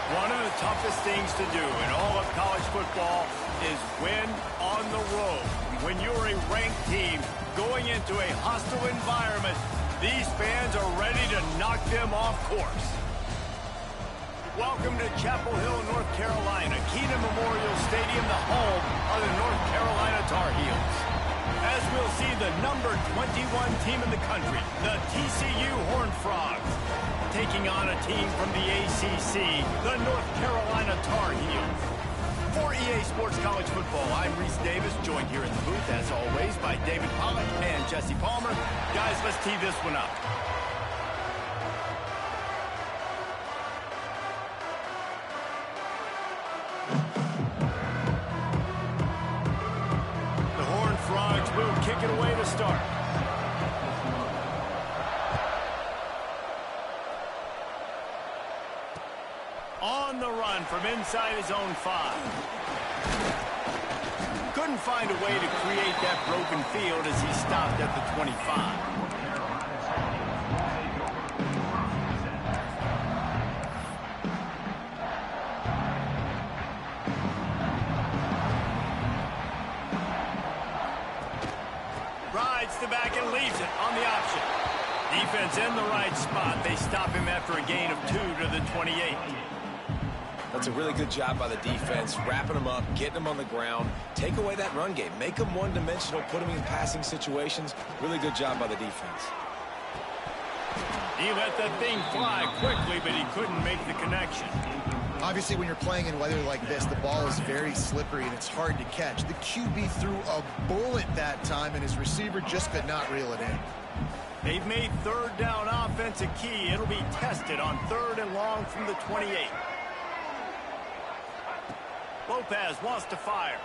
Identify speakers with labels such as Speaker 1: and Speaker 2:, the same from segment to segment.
Speaker 1: One of the toughest things to do in all of college football is win on the road. When you're a ranked team going into a hostile environment, these fans are ready to knock them off course. Welcome to Chapel Hill, North Carolina, Keenan Memorial Stadium, the home of the North Carolina Tar Heels. As we'll see the number 21 team in the country, the TCU Horned Frogs, taking on a team from the ACC, the North Carolina Tar Heels. For EA Sports College Football, I'm Reese Davis, joined here in the booth, as always, by David Pollack and Jesse Palmer. Guys, let's tee this one up. The Horned Frogs will kick it away to start. On the run from inside his own 5. Couldn't find a way to create that broken field as he stopped at the 25. Rides the back and leaves it on the option. Defense in the right spot. They stop him after a gain of 2 to the 28.
Speaker 2: That's a really good job by the defense, wrapping them up, getting them on the ground. Take away that run game. Make them one-dimensional, put them in passing situations. Really good job by the defense.
Speaker 1: He let that thing fly quickly, but he couldn't make the connection.
Speaker 3: Obviously, when you're playing in weather like this, the ball is very slippery and it's hard to catch. The QB threw a bullet that time, and his receiver just could not reel it in.
Speaker 1: They've made third down offense a key. It'll be tested on 3rd and long from the 28. Lopez wants to fire.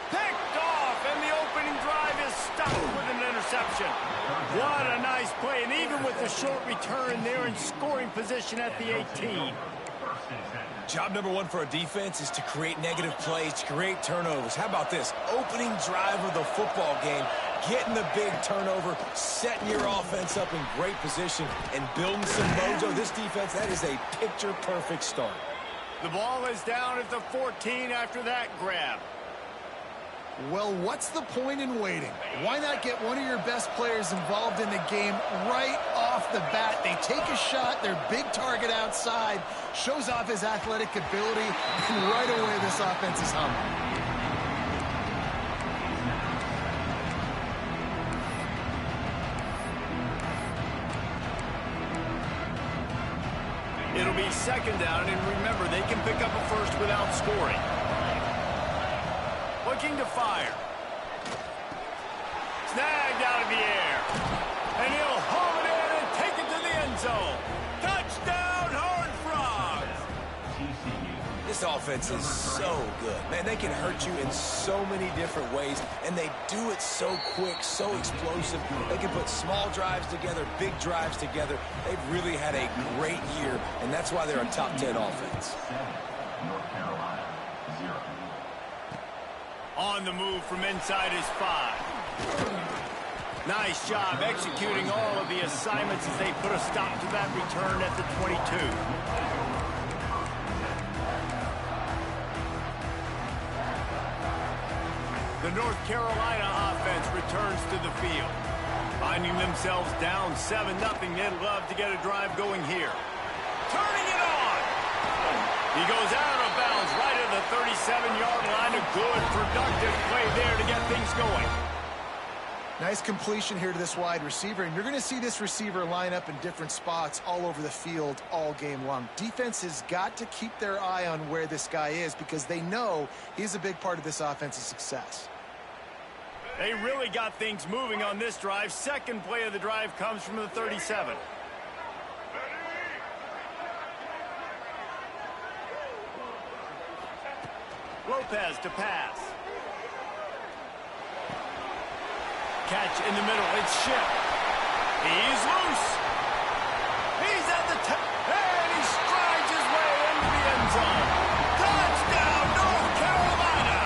Speaker 1: Picked off, and the opening drive is stopped with an interception. What a nice play, and even with the short return, they're in scoring position at the 18.
Speaker 2: Job number 1 for a defense is to create negative plays, to create turnovers. How about this? Opening drive of the football game, getting the big turnover, setting your offense up in great position, and building some mojo. This defense, that is a picture-perfect start.
Speaker 1: The ball is down at the 14 after that grab.
Speaker 3: Well, what's the point in waiting? Why not get one of your best players involved in the game right off the bat? They take a shot, their big target outside, shows off his athletic ability, and right away this offense is humming.
Speaker 1: It'll be second down, and remember, they can pick up a first without scoring. Looking to fire. Snagged out of the air. And he'll haul it in and take it to the end zone. Touchdown, Horned Frogs!
Speaker 2: This offense is so good. Man, they can hurt you in so many different ways, and they do it so quick, so explosive. They can put small drives together, big drives together. They've really had a great year, and that's why they're a top 10 offense.
Speaker 1: On the move from inside his 5. Nice job executing all of the assignments as they put a stop to that return at the 22. The North Carolina offense returns to the field. Finding themselves down 7-0, they'd love to get a drive going here. Turning it on! He goes out of bounds right at the 37-yard line. A good, productive play there to get things going.
Speaker 3: Nice completion here to this wide receiver, and you're going to see this receiver line up in different spots all over the field all game long. Defense has got to keep their eye on where this guy is because they know he's a big part of this offense's success.
Speaker 1: They really got things moving on this drive. Second play of the drive comes from the 37. Lopez to pass. Catch in the middle. It's Ship. He's loose. He's at the top. And he strides his way into the end zone. Touchdown, North Carolina.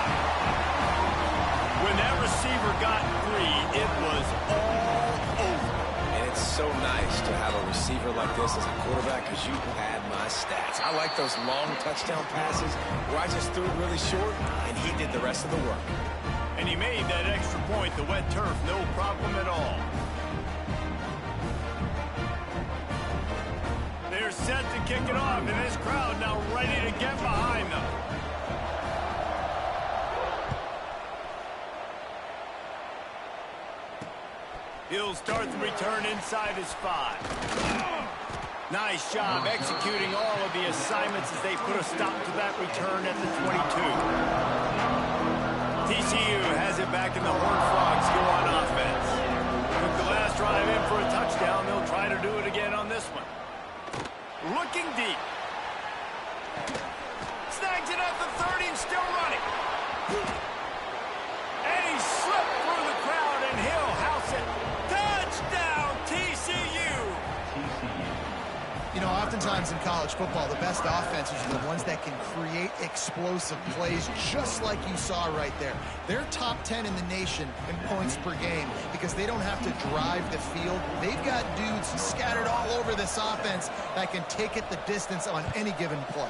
Speaker 1: When that receiver got free, it was all over.
Speaker 2: And it's so nice to have a receiver like this as a quarterback because you had my stats. I like those long touchdown passes where I just threw it really short and he did the rest of the work.
Speaker 1: And he made that extra point, the wet turf, no problem at all. They're set to kick it off, and this crowd now ready to get behind them. He'll start the return inside his 5. Nice job executing all of the assignments as they put a stop to that return at the 22. TCU has it back in the Horned Frogs go on offense. Took the last drive in for a touchdown. They'll try to do it again on this one. Looking deep. Snags it at the 30 and still running. And he slipped through the crowd and he'll house it. Touchdown, TCU!
Speaker 3: You know, oftentimes in college football, the best offenses are the ones that can create explosive plays, just like you saw right there. They're top 10 in the nation in points per game because they don't have to drive the field. They've got dudes scattered all over this offense that can take it the distance on any given play.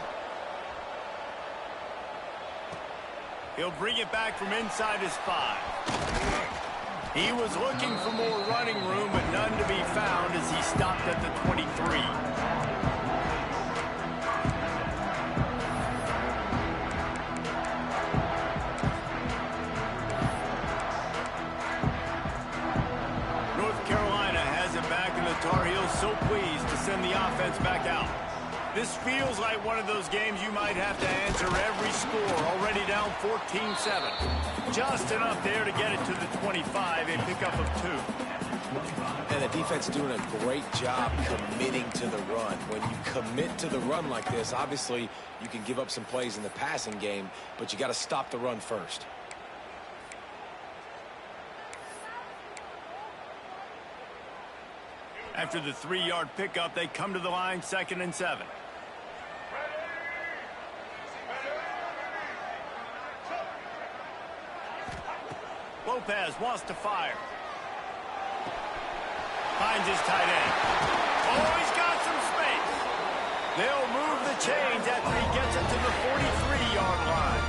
Speaker 1: He'll bring it back from inside his 5. He was looking for more running room, but none to be found as he stopped at the 23. North Carolina has it back, and the Tar Heels so pleased to send the offense back out. This feels like one of those games you might have to answer every score, already down 14-7. Just enough there to get it to the 25, a pickup of 2.
Speaker 2: And the defense doing a great job committing to the run. When you commit to the run like this, obviously you can give up some plays in the passing game, but you got to stop the run first.
Speaker 1: After the 3-yard pickup, they come to the line, 2nd and 7. Lopez wants to fire. Finds his tight end. Oh, he's got some space. They'll move the chains after he gets it to the 43-yard line.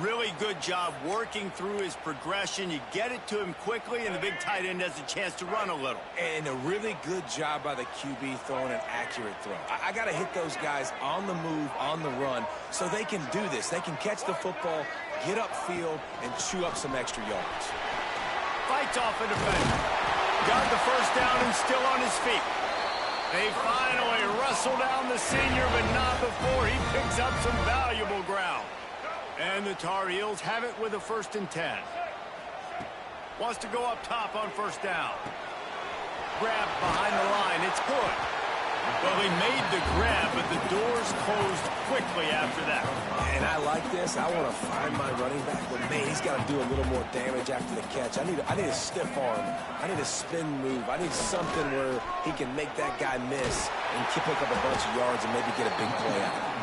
Speaker 1: Really good job working through his progression. You get it to him quickly, and the big tight end has a chance to run a little.
Speaker 2: And a really good job by the QB throwing an accurate throw. I got to hit those guys on the move, on the run, so they can do this. They can catch the football, get upfield, and chew up some extra yards.
Speaker 1: Fights off a defender. Got the first down and still on his feet. They finally wrestle down the senior, but not before he picks up some valuable ground. And the Tar Heels have it with a 1st and 10. Wants to go up top on 1st down. Grab behind the line. It's good. Well, he made the grab, but the doors closed quickly after that.
Speaker 2: And I like this. I want to find my running back, but man, he's got to do a little more damage after the catch. I need a stiff arm. I need a spin move. I need something where he can make that guy miss and pick up a bunch of yards and maybe get a big play out of it.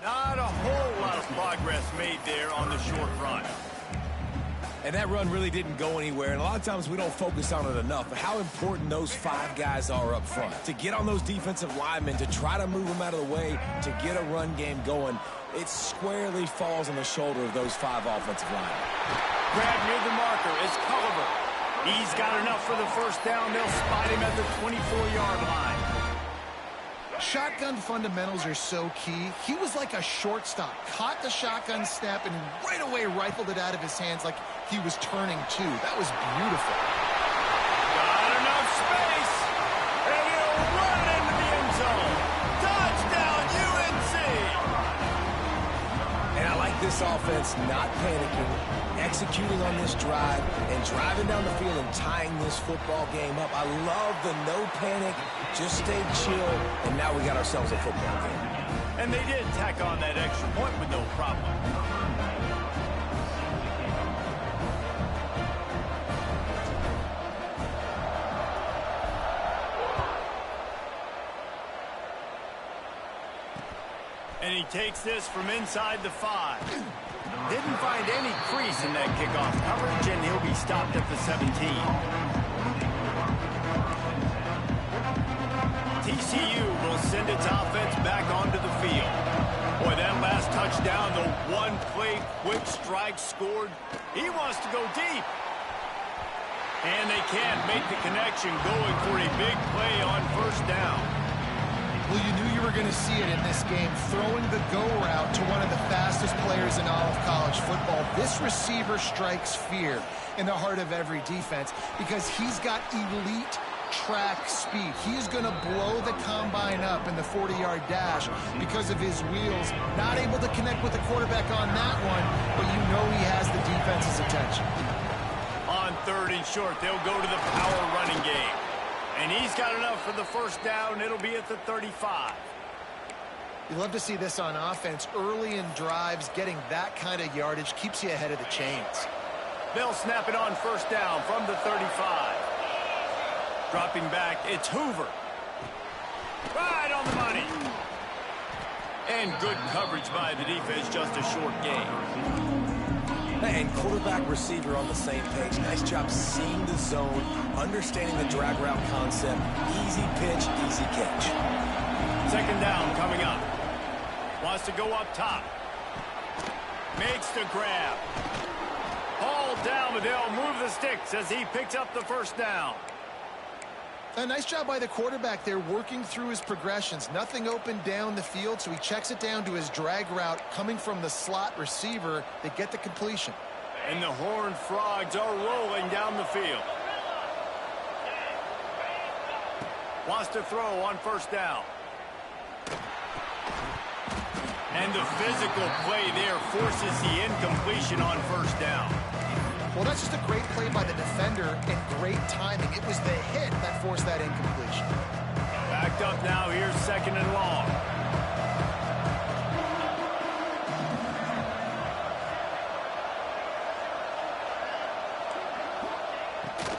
Speaker 1: Not a whole lot of progress made there on the short run.
Speaker 2: And that run really didn't go anywhere, and a lot of times we don't focus on it enough, but how important those 5 guys are up front. To get on those defensive linemen, to try to move them out of the way, to get a run game going, it squarely falls on the shoulder of those 5 offensive linemen.
Speaker 1: Grab near the marker is Culliver. He's got enough for the 1st down. They'll spot him at the 24-yard line.
Speaker 3: Shotgun fundamentals are so key. He was like a shortstop. Caught the shotgun snap and right away rifled it out of his hands like he was turning two. That was beautiful.
Speaker 1: Got enough space. And he'll run into the end zone. Touchdown, UNC.
Speaker 2: And I like this offense not panicking, executing on this drive, and driving down the field and tying this football game up. I love the no panic, just stay chill, and now we got ourselves a football game.
Speaker 1: And they did tack on that extra point with no problem. And he takes this from inside the 5. Didn't find any crease in that kickoff coverage, and he'll be stopped at the 17. TCU will send its offense back onto the field. Boy, that last touchdown, the one-play quick strike scored. He wants to go deep. And they can't make the connection, going for a big play on 1st down.
Speaker 3: Well, you knew you were going to see it in this game, throwing the go route to one of the fastest players in all of college football. This receiver strikes fear in the heart of every defense because he's got elite track speed. He's going to blow the combine up in the 40-yard dash because of his wheels. Not able to connect with the quarterback on that one, but you know he has the defense's attention.
Speaker 1: On 3rd and short, they'll go to the power running game. And he's got enough for the 1st down. It'll be at the 35.
Speaker 3: You love to see this on offense. Early in drives, getting that kind of yardage keeps you ahead of the chains.
Speaker 1: They'll snap it on 1st down from the 35. Dropping back, it's Hoover. Right on the money. And good coverage by the defense, just a short game.
Speaker 2: And quarterback receiver on the same page. Nice job seeing the zone, understanding the drag route concept. Easy pitch, easy catch.
Speaker 1: 2nd down coming up. Wants to go up top. Makes the grab. Hauled down, but they'll move the sticks as he picks up the 1st down.
Speaker 3: A nice job by the quarterback there, working through his progressions. Nothing open down the field, so he checks it down to his drag route coming from the slot receiver. They get the completion.
Speaker 1: And the Horned Frogs are rolling down the field. Wants to throw on first down. And the physical play there forces the incompletion on first down.
Speaker 3: Well, that's just a great play by the defender and great timing. It was the hit that forced that incompletion.
Speaker 1: Backed up now. Here's second and long.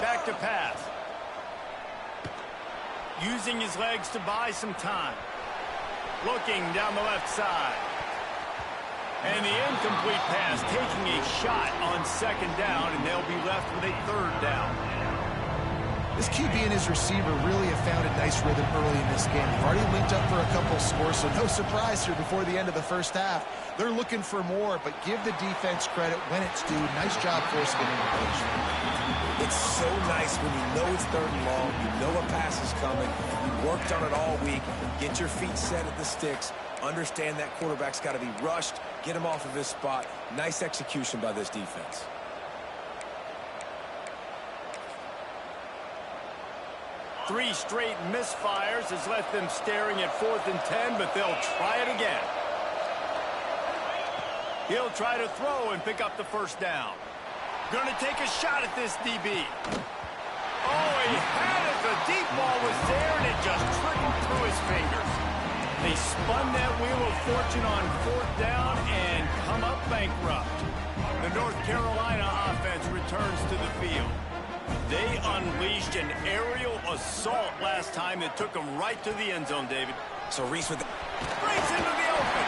Speaker 1: Back to pass. Using his legs to buy some time. Looking down the left side. And the incomplete pass taking a shot on second down, and they'll be left with a third down.
Speaker 3: This QB and his receiver really have found a nice rhythm early in this game. They've already linked up for a couple scores, so no surprise here before the end of the first half. They're looking for more, but give the defense credit when it's due. Nice job forcing an incompletion.
Speaker 2: It's so nice when you know it's third and long, you know a pass is coming, you worked on it all week, get your feet set at the sticks, understand that quarterback's got to be rushed, get him off of his spot. Nice execution by this defense.
Speaker 1: Three straight misfires has left them staring at 4th and 10, but they'll try it again. He'll try to throw and pick up the first down. Going to take a shot at this DB. Oh, he had it. The deep ball was there, and it just trickled through his fingers. They spun that wheel of fortune on 4th down and come up bankrupt. The North Carolina offense returns to the field. They unleashed an aerial assault last time that took them right to the end zone, David.
Speaker 2: So Reese with the...
Speaker 1: Breaks into the open.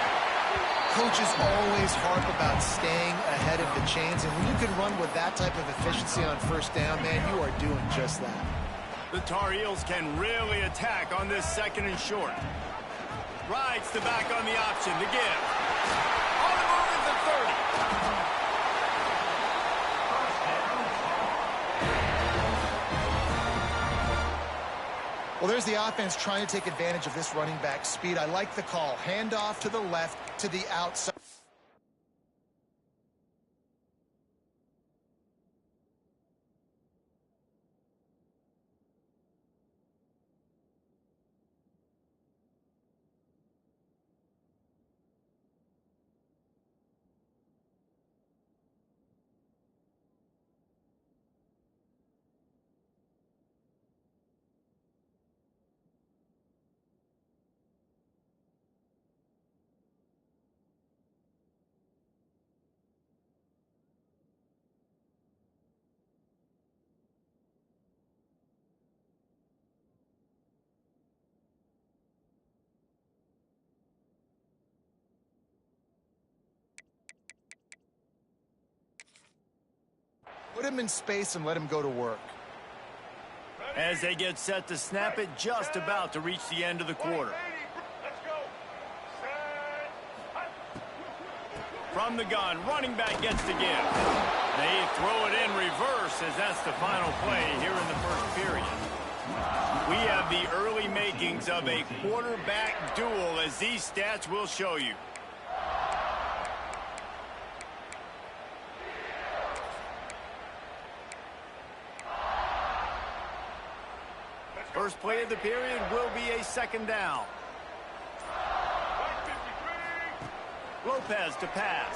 Speaker 3: Coaches always harp about staying ahead of the chains, and when you can run with that type of efficiency on first down, man, you are doing just that.
Speaker 1: The Tar Heels can really attack on this second and short. Rides the back on the option to give. On the move at the 30.
Speaker 3: Well, there's the offense trying to take advantage of this running back speed. I like the call. Handoff to the left, to the outside. Put him in space and let him go to work.
Speaker 1: As they get set to snap it, just about to reach the end of the quarter. From the gun, running back gets to give. They throw it in reverse as that's the final play here in the first period. We have the early makings of a quarterback duel, as these stats will show you. First play of the period will be a second down. Lopez to pass.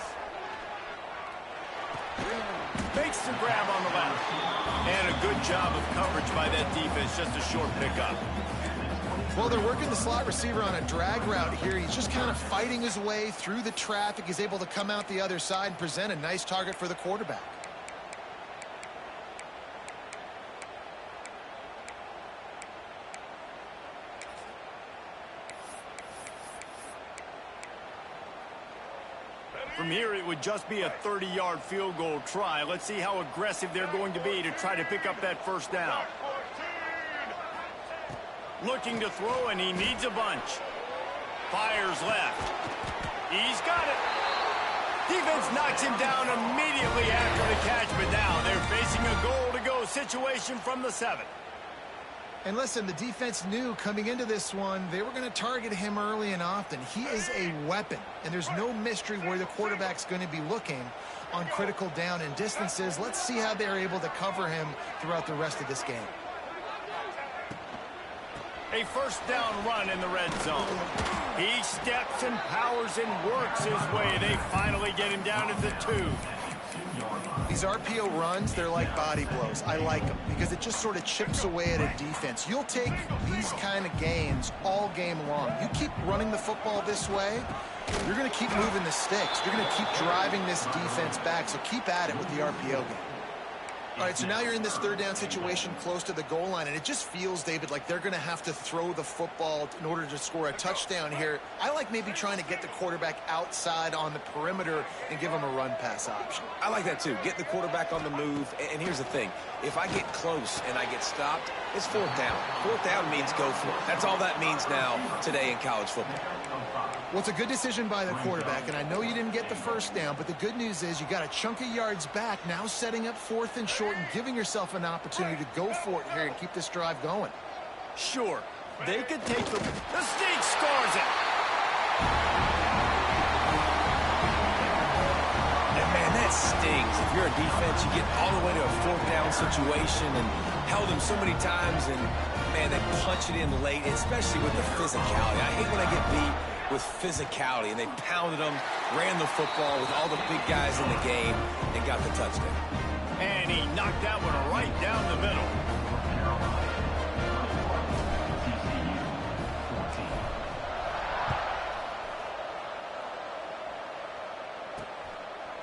Speaker 1: Makes the grab on the left. And a good job of coverage by that defense, just a short pickup.
Speaker 3: Well, they're working the slot receiver on a drag route here. He's just kind of fighting his way through the traffic. He's able to come out the other side and present a nice target for the quarterback.
Speaker 1: From here, it would just be a 30-yard field goal try. Let's see how aggressive they're going to be to try to pick up that first down. Looking to throw, and he needs a bunch. Fires left. He's got it. Defense knocks him down immediately after the catch, but now they're facing a goal-to-go situation from the 7.
Speaker 3: And listen, the defense knew coming into this one, they were going to target him early and often. He is a weapon, and there's no mystery where the quarterback's going to be looking on critical down and distances. Let's see how they're able to cover him throughout the rest of this game.
Speaker 1: A first down run in the red zone. He steps and powers and works his way. They finally get him down at the 2.
Speaker 3: These RPO runs, they're like body blows. I like them because it just sort of chips away at a defense. You'll take these kind of gains all game long. You keep running the football this way, you're going to keep moving the sticks. You're going to keep driving this defense back, so keep at it with the RPO game. All right, so now you're in this third down situation close to the goal line, and it just feels, David, like they're going to have to throw the football in order to score a touchdown here. I like maybe trying to get the quarterback outside on the perimeter and give him a run-pass option.
Speaker 2: I like that, too. Get the quarterback on the move. And here's the thing. If I get close and I get stopped, it's fourth down. Fourth down means go for it. That's all that means now today in college football.
Speaker 3: Well, it's a good decision by the quarterback, and I know you didn't get the first down, but the good news is you got a chunk of yards back, now setting up 4th and short and giving yourself an opportunity to go for it here and keep this drive going.
Speaker 1: Sure, they could take the Sneak scores it.
Speaker 2: And man, that stings. If you're a defense, you get all the way to a fourth down situation and held them so many times, and man, they punch it in late, especially with the physicality. I hate when I get beat with physicality, and they pounded them, ran the football with all the big guys in the game, and got the touchdown.
Speaker 1: And he knocked that one right down the middle.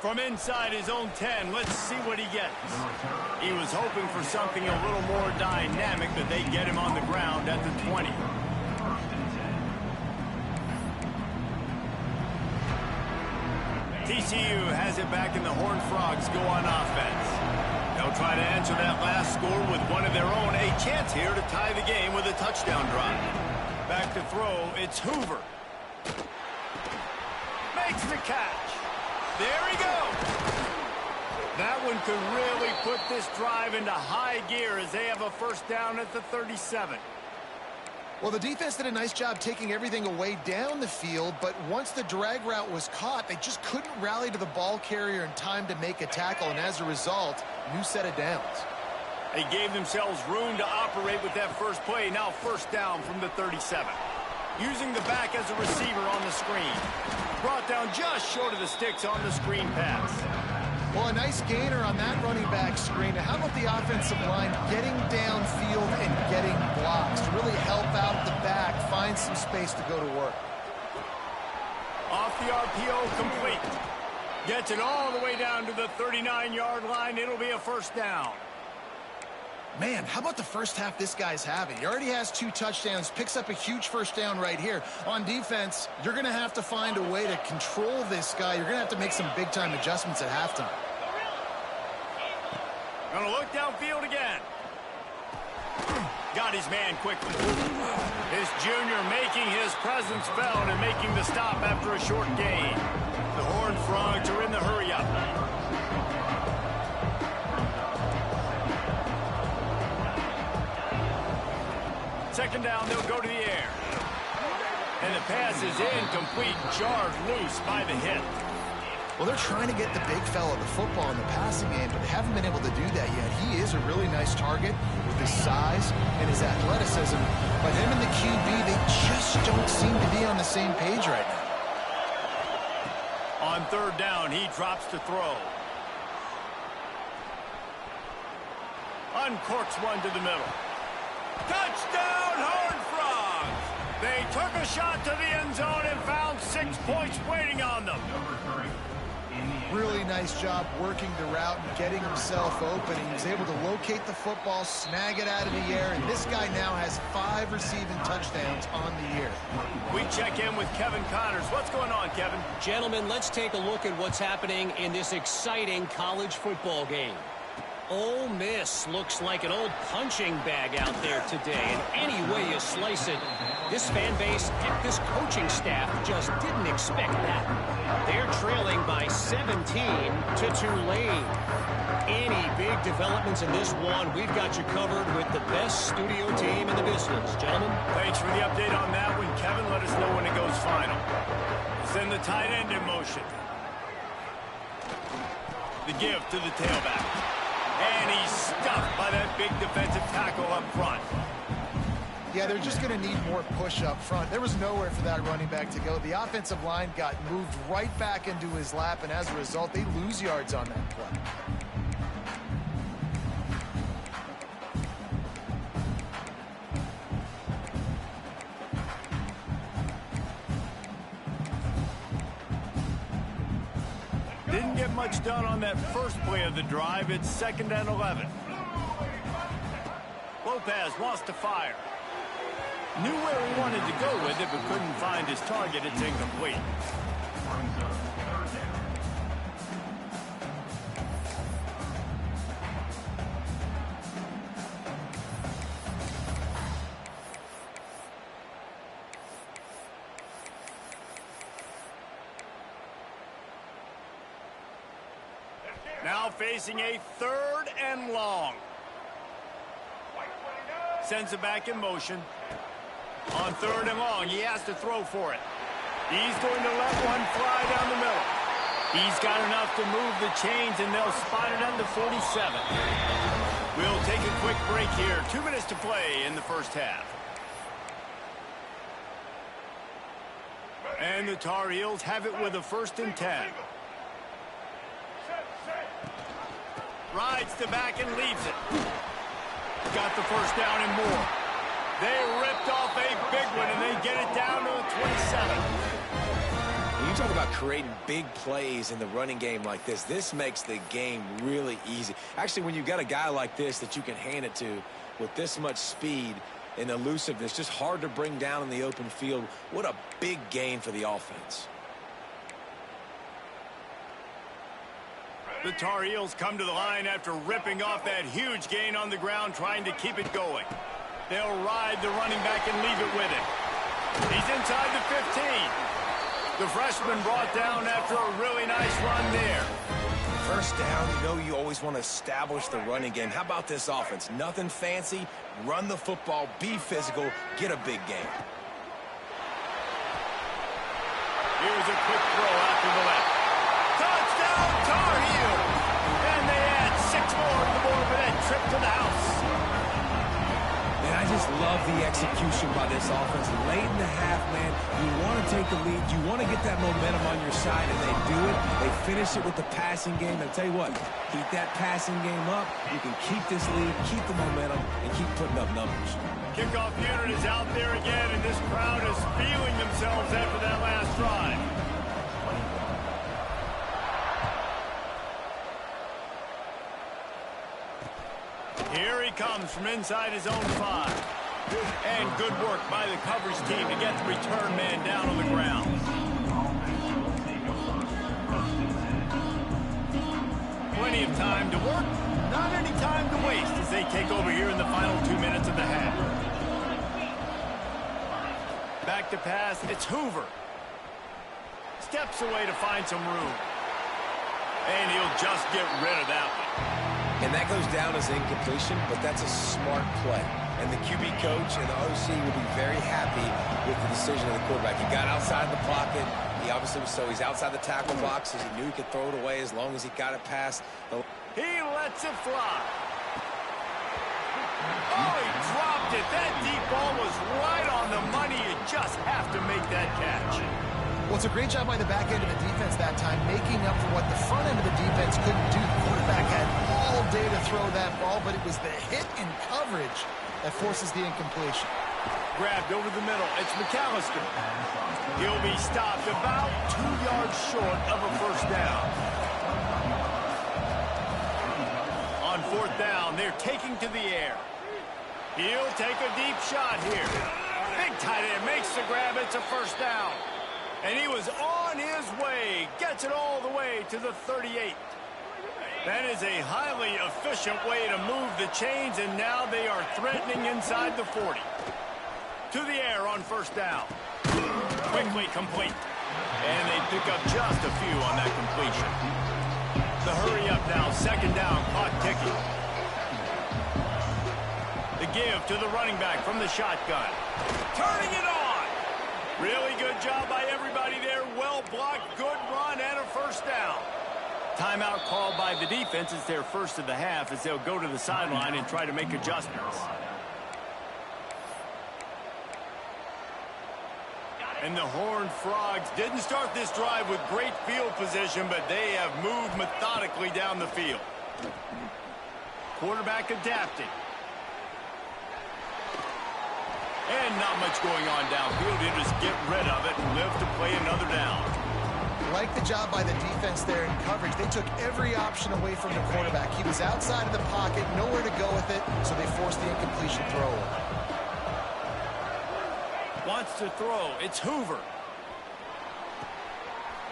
Speaker 1: From inside his own 10, let's see what he gets. He was hoping for something a little more dynamic, but they get him on the ground at the 20. TCU has it back, and the Horned Frogs go on offense. They'll try to answer that last score with one of their own. A chance here to tie the game with a touchdown drive. Back to throw, it's Hoover. Makes the catch. There he goes. That one could really put this drive into high gear as they have a first down at the 37.
Speaker 3: Well, the defense did a nice job taking everything away down the field, but once the drag route was caught, they just couldn't rally to the ball carrier in time to make a tackle, and as a result, new set of downs.
Speaker 1: They gave themselves room to operate with that first play. Now first down from the 37. Using the back as a receiver on the screen. Brought down just short of the sticks on the screen pass.
Speaker 3: Well, a nice gainer on that running back screen. Now, how about the offensive line getting downfield and getting blocks to really help out the back, find some space to go to work?
Speaker 1: Off the RPO, complete. Gets it all the way down to the 39-yard line. It'll be a first down.
Speaker 3: Man, how about the first half this guy's having? He already has 2 touchdowns, picks up a huge first down right here. On defense, you're going to have to find a way to control this guy. You're going to have to make some big-time adjustments at halftime.
Speaker 1: Going to look downfield again. Got his man quickly. His junior making his presence felt and making the stop after a short gain. The Horned Frogs are in the hurry-up. Second down, they'll go to the air. And the pass is incomplete, jarred loose by the hit.
Speaker 3: Well, they're trying to get the big fella the football in the passing game, but they haven't been able to do that yet. He is a really nice target with his size and his athleticism, but him and the QB, they just don't seem to be on the same page right now.
Speaker 1: On third down, he drops to throw. Uncorks one to the middle. Touchdown, Horned Frogs! They took a shot to the end zone and found 6 points waiting on them.
Speaker 3: Really nice job working the route and getting himself open. He was able to locate the football, snag it out of the air, and this guy now has 5 receiving touchdowns on the year.
Speaker 1: We check in with Kevin Connors. What's going on, Kevin?
Speaker 4: Gentlemen, let's take a look at what's happening in this exciting college football game. Ole Miss looks like an old punching bag out there today, and any way you slice it, this fan base, heck, this coaching staff just didn't expect that. They're trailing by 17 to Tulane. Any big developments in this one, we've got you covered with the best studio team in the business. Gentlemen.
Speaker 1: Thanks for the update on that one, Kevin. Let us know when it goes final. Send the tight end in motion. The give to the tailback. And he's stuffed by that big defensive tackle up front.
Speaker 3: Yeah, they're just going to need more push up front. There was nowhere for that running back to go. The offensive line got moved right back into his lap, and as a result, they lose yards on that play.
Speaker 1: Didn't get much done on that first play of the drive. It's 2nd and 11. Lopez wants to fire. Knew where he wanted to go with it, but couldn't find his target. It's incomplete. Now facing a 3rd and long. Sends it back in motion. On 3rd and long, he has to throw for it. He's going to let one fly down the middle. He's got enough to move the chains, and they'll spot it at the 47. We'll take a quick break here. 2 minutes to play in the first half. And the Tar Heels have it with a 1st and 10. Rides the back and leaves it. Got the first down and more. They ripped off a big one, and they get it down to the 27.
Speaker 2: When you talk about creating big plays in the running game like this, this makes the game really easy. Actually, when you've got a guy like this that you can hand it to with this much speed and elusiveness, just hard to bring down in the open field, what a big gain for the offense.
Speaker 1: The Tar Heels come to the line after ripping off that huge gain on the ground, trying to keep it going. They'll ride the running back and leave it with him. He's inside the 15. The freshman brought down after a really nice run there.
Speaker 2: First down, you know you always want to establish the running game. How about this offense? Nothing fancy. Run the football, be physical, get a big gain.
Speaker 1: Here's a quick throw out to the left. Touchdown, Tar Heels! And they add 6 more to the board for that trip to the house.
Speaker 2: And I just love the execution by this offense. Late in the half, man, you want to take the lead. You want to get that momentum on your side, and they do it. They finish it with the passing game. And I'll tell you what, keep that passing game up. You can keep this lead, keep the momentum, and keep putting up numbers.
Speaker 1: Kickoff unit is out there again, and this crowd is feeling themselves after that last drive. Here he comes from inside his own 5. And good work by the coverage team to get the return man down on the ground. Plenty of time to work, not any time to waste as they take over here in the final 2 minutes of the half. Back to pass, it's Hoover. Steps away to find some room. And he'll just get rid of that one.
Speaker 2: And that goes down as incompletion, but that's a smart play. And the QB coach and the OC will be very happy with the decision of the quarterback. He got outside the pocket. He obviously was he's outside the tackle box, as he knew he could throw it away as long as he got it past.
Speaker 1: He lets it fly. Oh, he dropped it. That deep ball was right on the money. You just have to make that catch.
Speaker 3: Well, it's a great job by the back end of the defense that time, making up for what the front end of the defense couldn't do. The quarterback had all day to throw that ball, but it was the hit in coverage that forces the incompletion.
Speaker 1: Grabbed over the middle. It's McAllister. He'll be stopped about 2 yards short of a first down. On 4th down, they're taking to the air. He'll take a deep shot here. Big tight end makes the grab. It's a first down. And he was on his way. Gets it all the way to the 38. That is a highly efficient way to move the chains, and now they are threatening inside the 40. To the air on first down. Quickly complete. And they pick up just a few on that completion. The hurry up now, 2nd down, clock ticking. The give to the running back from the shotgun. Turning it on. Really good job by everybody there. Well blocked, good run, and a first down. Timeout called by the defense. It's their first of the half as they'll go to the sideline and try to make adjustments. And the Horned Frogs didn't start this drive with great field position, but they have moved methodically down the field. Quarterback adapting. And not much going on downfield. He'll just get rid of it and live to play another down.
Speaker 3: Like the job by the defense there in coverage. They took every option away from the quarterback. He was outside of the pocket, nowhere to go with it, so they forced the incompletion throw.
Speaker 1: Wants to throw. It's Hoover.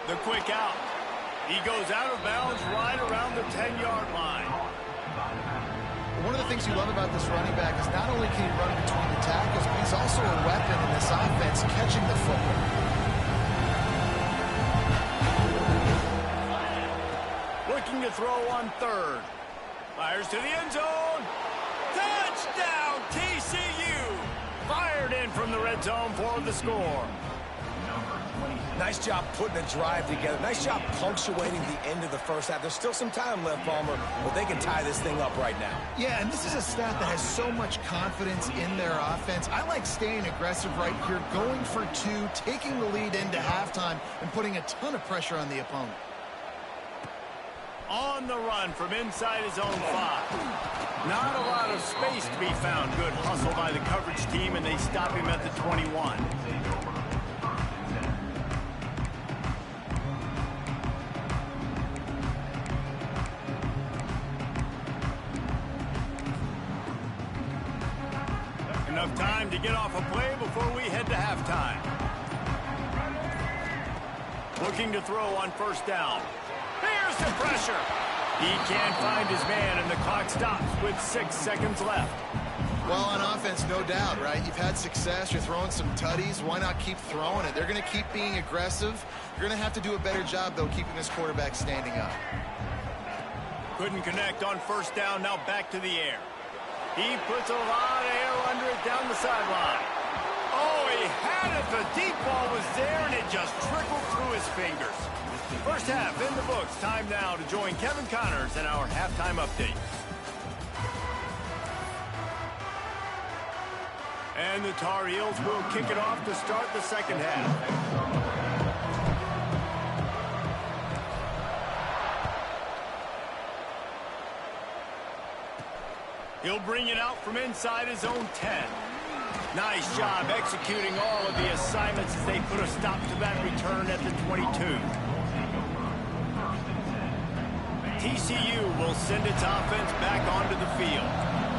Speaker 1: The quick out. He goes out of bounds right around the 10-yard line.
Speaker 3: One of the things you love about this running back is not only can he run between the tackles, but he's also a weapon in this offense, catching the football.
Speaker 1: Looking to throw on third. Fires to the end zone. Touchdown, TCU! Fired in from the red zone for the score.
Speaker 2: Nice job putting a drive together. Nice job punctuating the end of the first half. There's still some time left, Palmer, but they can tie this thing up right now.
Speaker 3: Yeah, and this is a staff that has so much confidence in their offense. I like staying aggressive right here, going for two, taking the lead into halftime, and putting a ton of pressure on the opponent.
Speaker 1: On the run from inside his own 5. Not a lot of space to be found. Good hustle by the coverage team, and they stop him at the 21. Enough time to get off a play before we head to halftime. Looking to throw on first down. Here's the pressure. He can't find his man, and the clock stops with 6 seconds left.
Speaker 3: Well, on offense, no doubt, right? You've had success. You're throwing some tutties. Why not keep throwing it? They're going to keep being aggressive. You're going to have to do a better job, though, keeping this quarterback standing up.
Speaker 1: Couldn't connect on first down. Now back to the air. He puts a lot of air under it down the sideline. Oh, he had it. The deep ball was there, and it just trickled through his fingers. First half in the books. Time now to join Kevin Connors in our halftime update. And the Tar Heels will kick it off to start the second half. He'll bring it out from inside his own 10. Nice job executing all of the assignments as they put a stop to that return at the 22. TCU will send its offense back onto the field.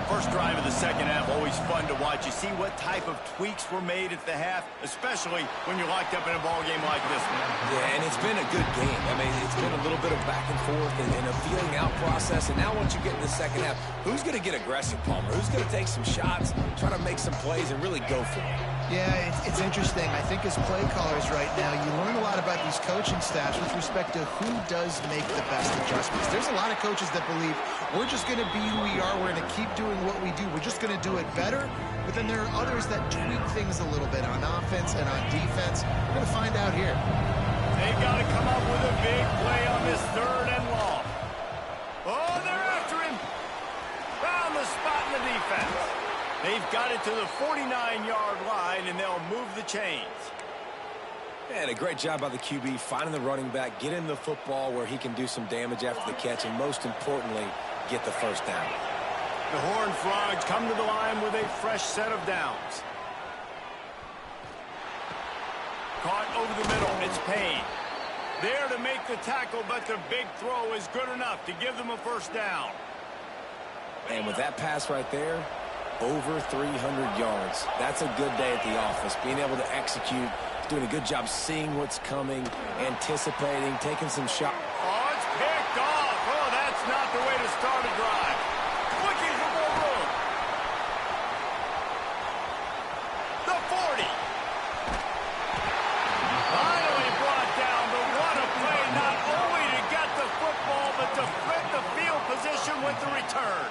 Speaker 1: First drive of the second half, always fun to watch. You see what type of tweaks were made at the half, especially when you're locked up in a ball game like this one.
Speaker 2: Yeah, and it's been a good game. I mean, it's been a little bit of back and forth and a feeling out process. And now once you get in the second half, who's going to get aggressive, Palmer? Who's going to take some shots, try to make some plays, and really go for it?
Speaker 3: Yeah, it's interesting. I think as play callers right now, you learn a lot about these coaching staffs with respect to who does make the best adjustments. There's a lot of coaches that believe we're just going to be who we are. We're going to keep doing what we do. We're just going to do it better. But then there are others that tweak things a little bit on offense and on defense. We're going to find out here.
Speaker 1: They've got to come up with a big play on this third and long. Oh, they're after him. Found the spot in the defense. They've got it to the 49-yard line, and they'll move the chains.
Speaker 2: And a great job by the QB finding the running back, getting the football where he can do some damage after the catch, and most importantly, get the first down.
Speaker 1: The Horned Frogs come to the line with a fresh set of downs. Caught over the middle. It's Payne. There to make the tackle, but the big throw is good enough to give them a first down.
Speaker 2: And with that pass right there, over 300 yards. That's a good day at the office. Being able to execute, doing a good job seeing what's coming, anticipating, taking some shots.
Speaker 1: Oh, it's picked off. Oh, that's not the way to start a drive. Looking for more room. The 40. Finally brought down, but what a play, not only to get the football, but to flip the field position with the return.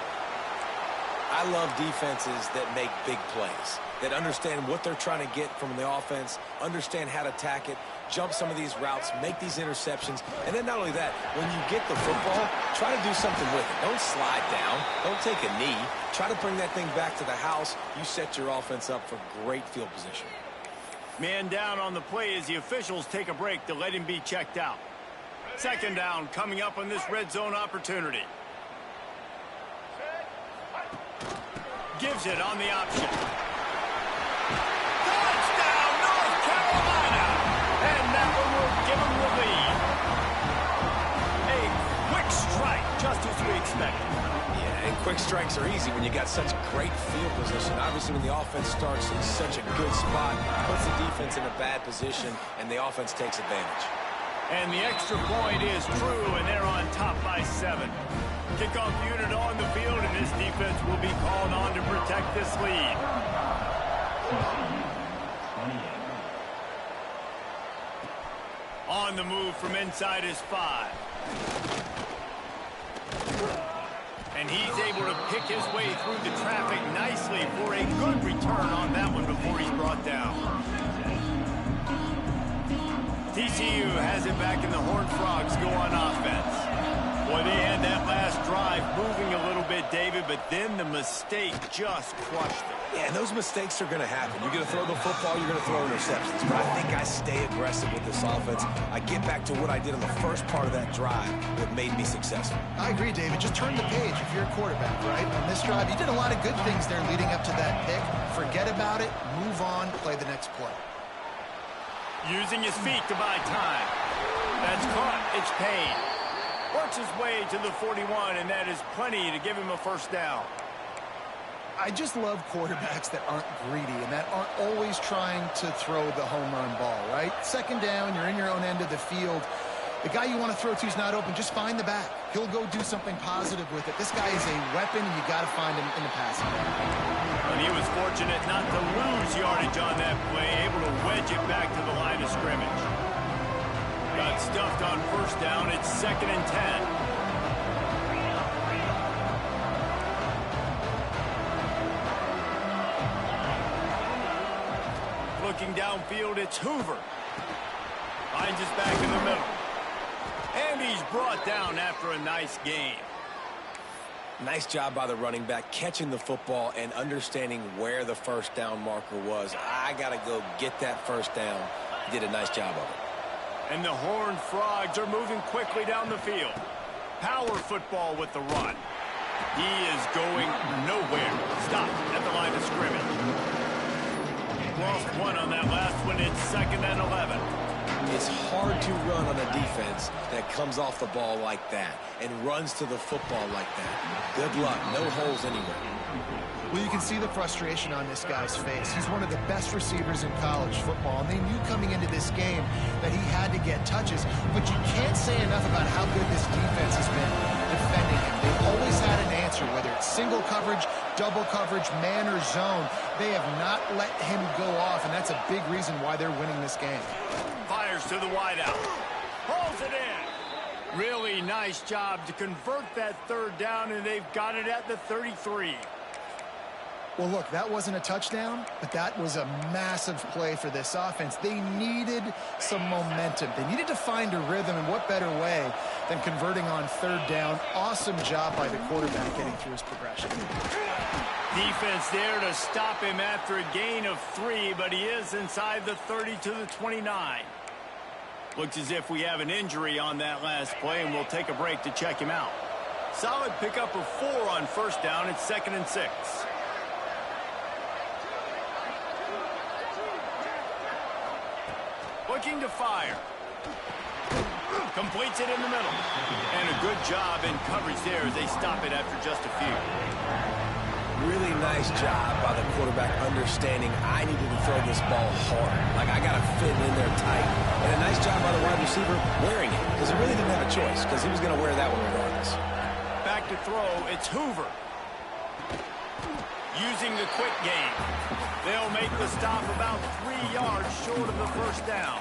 Speaker 2: I love defenses that make big plays, that understand what they're trying to get from the offense, understand how to attack it, jump some of these routes, make these interceptions, and then not only that, when you get the football, try to do something with it. Don't slide down. Don't take a knee. Try to bring that thing back to the house. You set your offense up for great field position.
Speaker 1: Man down on the play as the officials take a break to let him be checked out. Second down coming up on this red zone opportunity. Gives it on the option. Touchdown, North Carolina! And that one will give them the lead. A quick strike, just as we expected.
Speaker 2: Yeah, and quick strikes are easy when you got such great field position. Obviously, when the offense starts in such a good spot, puts the defense in a bad position, and the offense takes advantage.
Speaker 1: And the extra point is true, and they're on top by 7. Kickoff unit on the field, and this defense will be called on to protect this lead. On the move from inside his 5. And he's able to pick his way through the traffic nicely for a good return on that one before he's brought down. TCU has it back, and the Horned Frogs go on offense. Boy, they had that last drive moving a little bit, David, but then the mistake just crushed them.
Speaker 2: Yeah, and those mistakes are going to happen. You're going to throw the football, you're going to throw interceptions. But I think I stay aggressive with this offense. I get back to what I did on the first part of that drive that made me successful.
Speaker 3: I agree, David. Just turn the page if you're a quarterback, right? On this drive, you did a lot of good things there leading up to that pick. Forget about it, move on, play the next play.
Speaker 1: Using his feet to buy time. That's caught. It's paid. Works his way to the 41, and that is plenty to give him a first down.
Speaker 3: I just love quarterbacks that aren't greedy and that aren't always trying to throw the home run ball, right? Second down, you're in your own end of the field. The guy you want to throw to is not open. Just find the back. He'll go do something positive with it. This guy is a weapon, and you got to find him in the passing game.
Speaker 1: And he was fortunate not to lose yardage on that play, able to wedge it back to the line of scrimmage. Got stuffed on first down. It's 2nd and 10. Looking downfield, it's Hoover. Finds his back in the middle. And he's brought down after a nice gain.
Speaker 2: Nice job by the running back, catching the football and understanding where the first down marker was. I got to go get that first down. He did a nice job of it.
Speaker 1: And the Horned Frogs are moving quickly down the field. Power football with the run. He is going nowhere. Stop at the line of scrimmage. Lost one on that last one. It's 2nd and 11.
Speaker 2: It's hard to run on a defense that comes off the ball like that and runs to the football like that. Good luck. No holes anywhere.
Speaker 3: Well, you can see the frustration on this guy's face. He's one of the best receivers in college football, and they knew coming into this game that he had to get touches, but you can't say enough about how good this defense has been defending him. They've always had an answer, whether it's single coverage, double coverage, man or zone. They have not let him go off, and that's a big reason why they're winning this game.
Speaker 1: Fires to the wideout. Pulls it in. Really nice job to convert that third down, and they've got it at the 33.
Speaker 3: Well, look, that wasn't a touchdown, but that was a massive play for this offense. They needed some momentum. They needed to find a rhythm, and what better way than converting on third down. Awesome job by the quarterback getting through his progression.
Speaker 1: Defense there to stop him after a gain of 3, but he is inside the 30 to the 29. Looks as if we have an injury on that last play, and we'll take a break to check him out. Solid pickup of 4 on first down. It's 2nd and 6. Looking to fire. Completes it in the middle. And a good job in coverage there as they stop it after just a few.
Speaker 2: Really nice job by the quarterback understanding I needed to throw this ball hard. Like, I got to fit in there tight. And a nice job by the wide receiver wearing it, because he really didn't have a choice, because he was going to wear that one regardless.
Speaker 1: Back to throw, it's Hoover. Using the quick game. They'll make the stop about 3 yards short of the first down.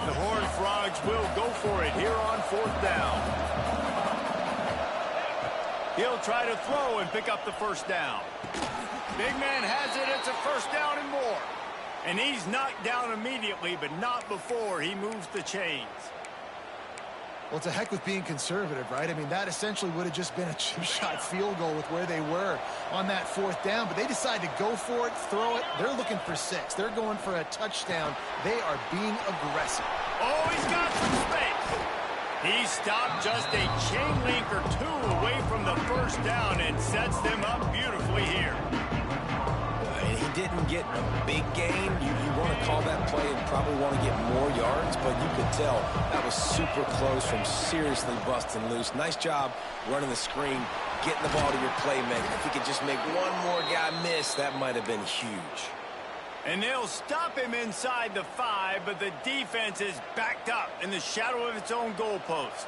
Speaker 1: The Horned Frogs will go for it here on 4th down. He'll try to throw and pick up the first down. Big man has it. It's a first down and more. And he's knocked down immediately, but not before he moves the chains.
Speaker 3: Well, it's a heck with being conservative, right? I mean, that essentially would have just been a chip shot field goal with where they were on that 4th down, but they decided to go for it, throw it. They're looking for 6. They're going for a touchdown. They are being aggressive.
Speaker 1: Oh, he's got some space. He stopped just a chain link or 2 away from the 1st down and sets them up beautifully here.
Speaker 2: He didn't get a big gain. You want to call that play and probably want to get more yards, but you could tell that was super close from seriously busting loose. Nice job running the screen, getting the ball to your playmaker. If he could just make one more guy miss, that might have been huge.
Speaker 1: And they'll stop him inside the 5, but the defense is backed up in the shadow of its own goalpost.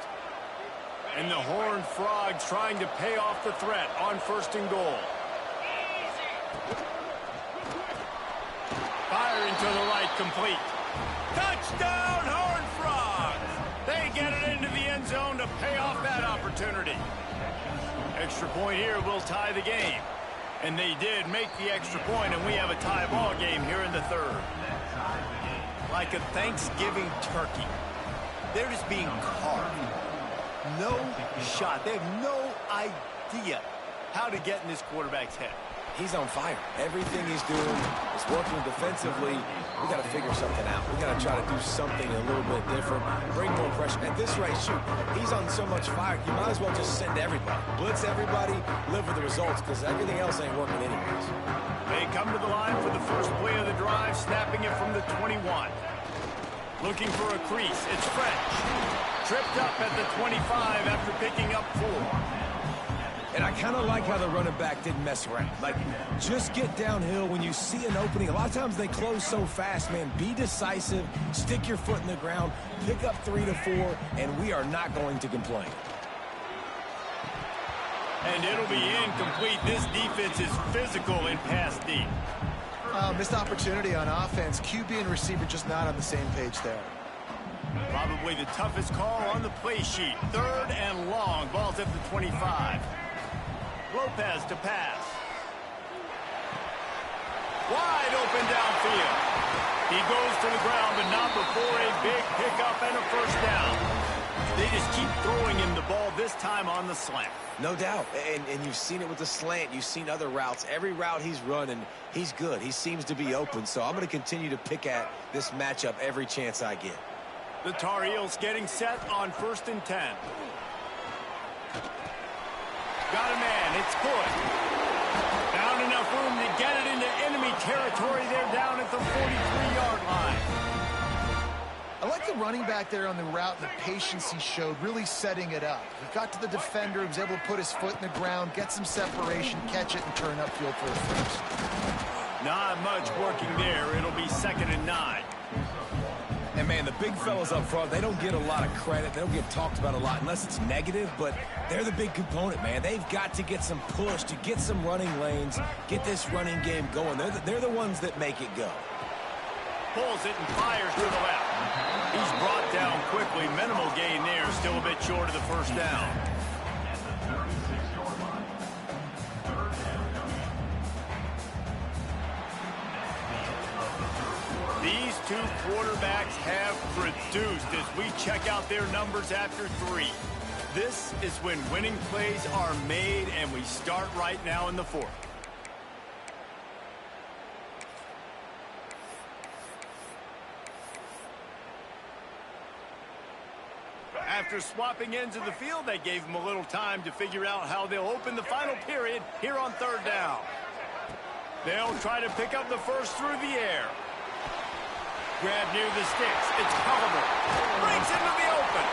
Speaker 1: And the Horned Frogs trying to pay off the threat on 1st and goal. Firing to the right, complete. Touchdown, Horned Frogs! They get it into the end zone to pay off that opportunity. Extra point here will tie the game. And they did make the extra point, and we have a tie ball game here in the 3rd. Like a Thanksgiving turkey. They're just being carved. No shot. They have no idea how to get in this quarterback's head.
Speaker 2: He's on fire. Everything he's doing is working defensively. We got to figure something out. We got to try to do something a little bit different. Bring more pressure. At this rate, shoot, he's on so much fire, you might as well just send everybody. Blitz everybody, live with the results, because everything else ain't working anyways.
Speaker 1: They come to the line for the first play of the drive, snapping it from the 21. Looking for a crease. It's French. Tripped up at the 25 after picking up 4.
Speaker 2: And I kind of like how the running back didn't mess around. Like, just get downhill when you see an opening. A lot of times they close so fast, man. Be decisive, stick your foot in the ground, pick up 3 to 4, and we are not going to complain.
Speaker 1: And it'll be incomplete. This defense is physical in pass deep.
Speaker 3: Missed opportunity on offense. QB and receiver just not on the same page there.
Speaker 1: Probably the toughest call on the play sheet. 3rd and long. Ball's at the 25. Lopez to pass. Wide open downfield. He goes to the ground, but not before a big pickup and a 1st down. They just keep throwing him the ball, this time on the slant.
Speaker 2: No doubt. And you've seen it with the slant. You've seen other routes. Every route he's running, he's good. He seems to be open. So I'm going to continue to pick at this matchup every chance I get.
Speaker 1: The Tar Heels getting set on 1st and 10. Got a man. It's good. Found enough room to get it into enemy territory. They're down at the 43-yard line.
Speaker 3: I like the running back there on the route and the patience he showed, really setting it up. He got to the defender, he was able to put his foot in the ground, get some separation, catch it, and turn upfield for a 1st.
Speaker 1: Not much working there. It'll be 2nd and 9.
Speaker 2: And, man, the big fellas up front, they don't get a lot of credit. They don't get talked about a lot unless it's negative, but they're the big component, man. They've got to get some push, to get some running lanes, get this running game going. They're the ones that make it go.
Speaker 1: Pulls it and fires to the left. He's brought down quickly. Minimal gain there. Still a bit short of the 1st down. These two quarterbacks have produced as we check out their numbers after 3. This is when winning plays are made, and we start right now in the 4th. After swapping ends of the field, they gave them a little time to figure out how they'll open the final period here on 3rd down. They'll try to pick up the 1st through the air. Grab near the sticks. It's coverable. Breaks into the open.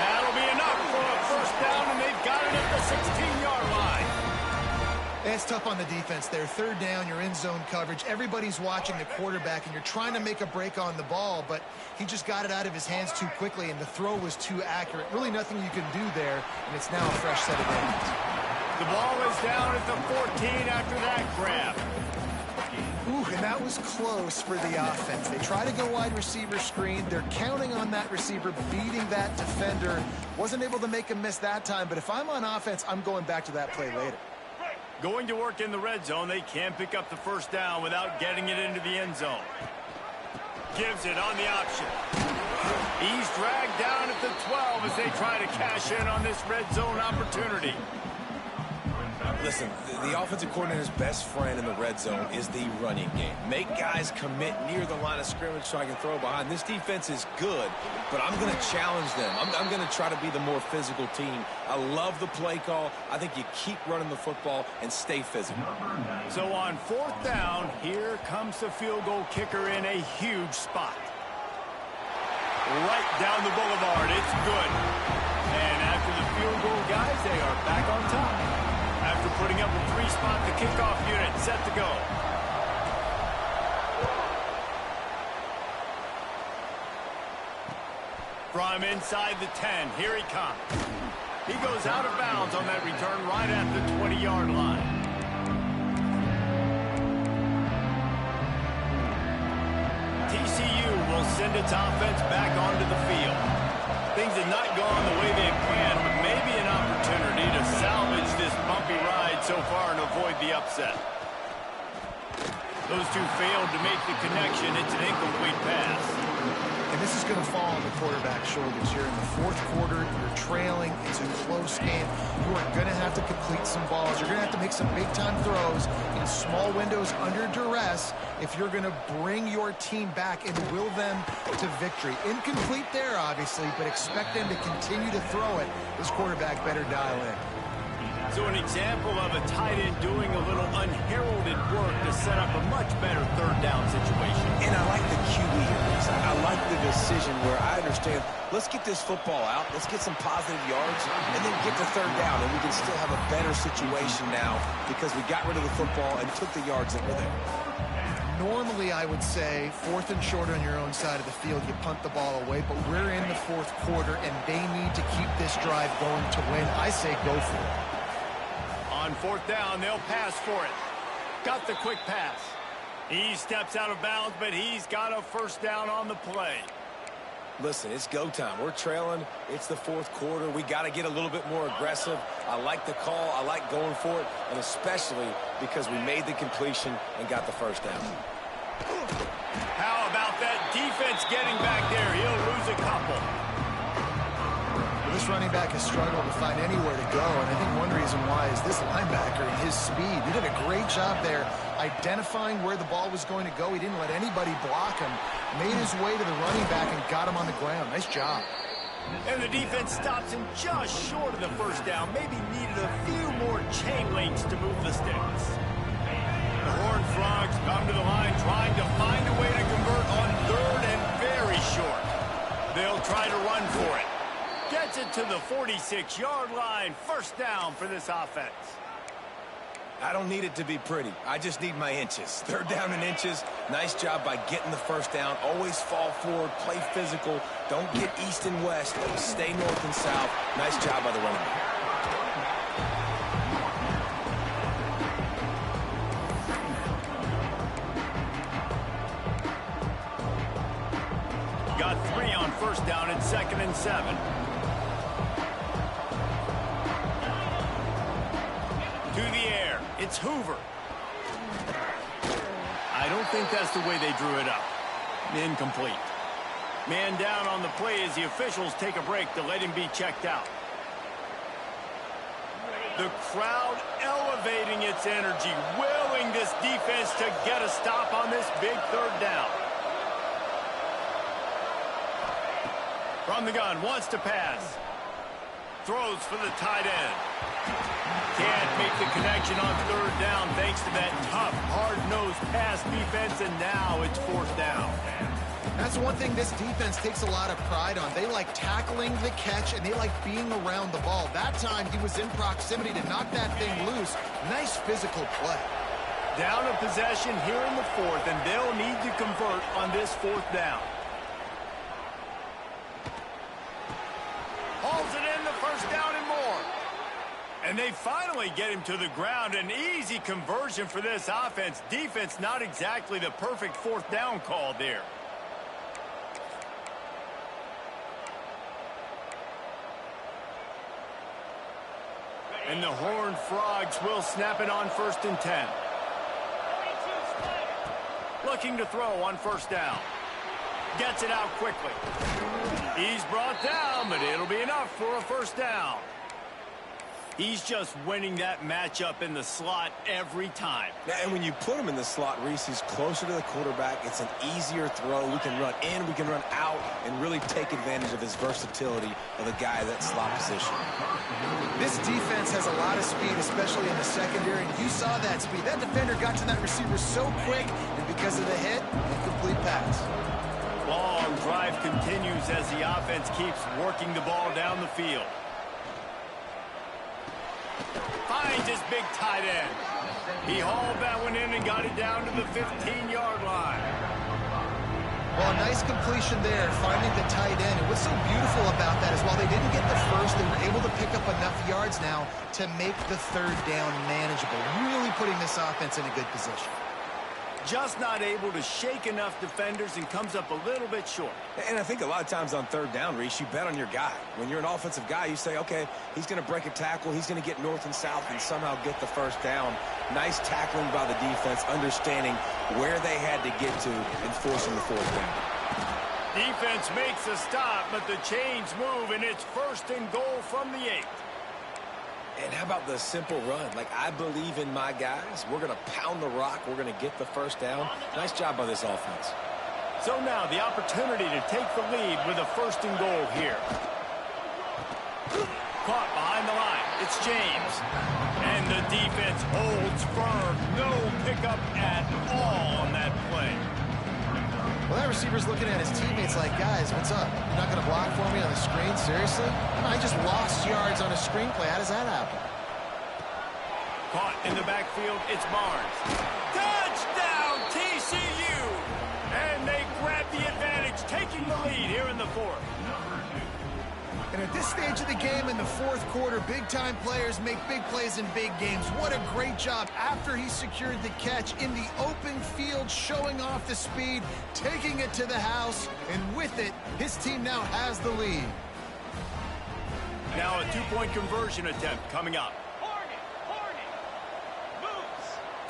Speaker 1: That'll be enough for a 1st down, and they've got it at the 16-yard line.
Speaker 3: It's tough on the defense there. 3rd down, you're in zone coverage. Everybody's watching the quarterback, and you're trying to make a break on the ball, but he just got it out of his hands too quickly, and the throw was too accurate. Really nothing you can do there, and it's now a fresh set of downs.
Speaker 1: The ball is down at the 14 after that grab.
Speaker 3: Ooh, and that was close for the offense. They try to go wide receiver screen. They're counting on that receiver beating that defender. Wasn't able to make him miss that time, but if I'm on offense, I'm going back to that play later.
Speaker 1: Going to work in the red zone. They can't pick up the 1st down without getting it into the end zone. gives it on the option. He's dragged down at the 12 as they try to cash in on this red zone opportunity.
Speaker 2: Listen, the offensive coordinator's best friend in the red zone is the running game. Make guys commit near the line of scrimmage so I can throw behind. This defense is good, but I'm going to challenge them. I'm going to try to be the more physical team. I love the play call. I think you keep running the football and stay physical.
Speaker 1: So on 4th down, here comes the field goal kicker in a huge spot. Right down the boulevard. It's good. And after the field goal, guys, they are back on top. After putting up a 3-spot, the kickoff unit set to go. From inside the 10, here he comes. He goes out of bounds on that return right at the 20-yard line. TCU will send its offense back onto the field. Things have not gone the way they planned, but maybe an opportunity to salvage this bumpy ride so far and avoid the upset. Those two failed to make the connection. It's an incomplete pass.
Speaker 3: And this is going to fall on the quarterback's shoulders here in the 4th quarter. You're trailing. It's a close game. You are going to have to complete some balls. You're going to have to make some big-time throws in small windows under duress if you're going to bring your team back and will them to victory. Incomplete there, obviously, but expect them to continue to throw it. This quarterback better dial in.
Speaker 1: So an example of a tight end doing a little unheralded work to set up a much better 3rd down situation.
Speaker 2: And I like the QB here. I like the decision where I understand, let's get this football out, let's get some positive yards, and then get to 3rd down, and we can still have a better situation now because we got rid of the football and took the yards that were there.
Speaker 3: Normally, I would say 4th and short on your own side of the field, you punt the ball away, but we're in the 4th quarter, and they need to keep this drive going to win. I say go for it.
Speaker 1: On 4th down, they'll pass for it. Got the quick pass. He steps out of bounds, but he's got a 1st down on the play.
Speaker 2: Listen, it's go time. We're trailing. It's the 4th quarter. We got to get a little bit more aggressive. I like the call. I like going for it, and especially because we made the completion and got the 1st down.
Speaker 1: How about that defense getting back there? He'll lose a couple.
Speaker 3: This running back has struggled to find anywhere to go, and I think one reason why is this linebacker and his speed. He did a great job there identifying where the ball was going to go. He didn't let anybody block him, made his way to the running back and got him on the ground. Nice job.
Speaker 1: And the defense stops him just short of the 1st down. Maybe needed a few more chain links to move the sticks. The Horned Frogs come to the line trying to find a way to convert on 3rd and very short. They'll try to run for it. Gets it to the 46-yard line. 1st down for this offense.
Speaker 2: I don't need it to be pretty. I just need my inches. 3rd down in inches. Nice job by getting the 1st down. Always fall forward. Play physical. Don't get east and west. Stay north and south. Nice job by the running back.
Speaker 1: Got 3 on 1st down and 2nd and 7. To the air. It's Hoover. I don't think that's the way they drew it up. Incomplete. Man down on the play as the officials take a break to let him be checked out. The crowd elevating its energy, willing this defense to get a stop on this big 3rd down. From the gun, wants to pass. Throws for the tight end. Can't make the connection on 3rd down thanks to that tough, hard-nosed pass defense, and now it's 4th down.
Speaker 3: That's one thing this defense takes a lot of pride on. They like tackling the catch, and they like being around the ball. That time, he was in proximity to knock that thing loose. Nice physical play.
Speaker 1: Down a possession here in the 4th, and they'll need to convert on this 4th down. Hauls it in, the 1st down and more. And they finally get him to the ground. An easy conversion for this offense. Defense not exactly the perfect 4th down call there. And the Horned Frogs will snap it on 1st and 10. Looking to throw on 1st down. Gets it out quickly. He's brought down, but it'll be enough for a first down. He's just winning that matchup in the slot every time.
Speaker 2: Yeah, and when you put him in the slot, Reese, he's closer to the quarterback. It's an easier throw. We can run in, we can run out, and really take advantage of his versatility of the guy at that slot position.
Speaker 3: This defense has a lot of speed, especially in the secondary, and you saw that speed. That defender got to that receiver so quick, and because of the hit, incomplete pass.
Speaker 1: Long drive continues as the offense keeps working the ball down the field. Finds his big tight end. He hauled that one in and got it down to the 15-yard line.
Speaker 3: Well, a nice completion there, finding the tight end. And what's so beautiful about that is while they didn't get the first, they were able to pick up enough yards now to make the third down manageable, really putting this offense in a good position.
Speaker 1: Just not able to shake enough defenders and comes up a little bit short.
Speaker 2: And I think a lot of times on third down, Reese, you bet on your guy. When you're an offensive guy, you say, okay, he's going to break a tackle, he's going to get north and south and somehow get the first down. Nice tackling by the defense, understanding where they had to get to and forcing the fourth down.
Speaker 1: Defense makes a stop, but the chains move, and it's first and goal from the 8.
Speaker 2: And how about the simple run? Like, I believe in my guys. We're going to pound the rock. We're going to get the first down. Nice job by this offense.
Speaker 1: So now the opportunity to take the lead with a first and goal here. Caught behind the line. It's James. And the defense holds firm. No pickup at all on that play.
Speaker 3: Well, that receiver's looking at his teammates like, guys, what's up? You're not going to block for me on the screen? Seriously? I just lost yards on a screen play. How does that happen?
Speaker 1: Caught in the backfield, it's Barnes. Touchdown, TCU! And they grab the advantage, taking the lead here in the fourth.
Speaker 3: And at this stage of the game in the fourth quarter, big-time players make big plays in big games. What a great job after he secured the catch in the open field, showing off the speed, taking it to the house, and with it, his team now has the lead.
Speaker 1: Now a two-point conversion attempt coming up.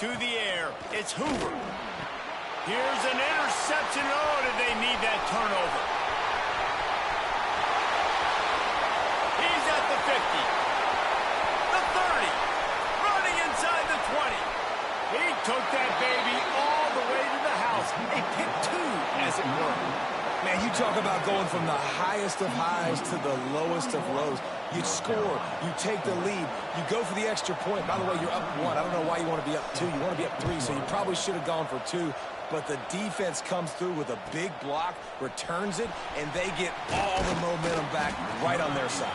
Speaker 1: To the air, it's Hoover. Here's an interception. Oh, did they need that turnover? He's at the 50, the 30, running inside the 20. He took that baby all the way to the house. A pick 2, as it were.
Speaker 2: Man, you talk about going from the highest of highs to the lowest of lows. You score, you take the lead, you go for the extra point. By the way, you're up 1. I don't know why you want to be up 2. You want to be up 3, so you probably should have gone for 2. But the defense comes through with a big block, returns it, and they get all the momentum back right on their side.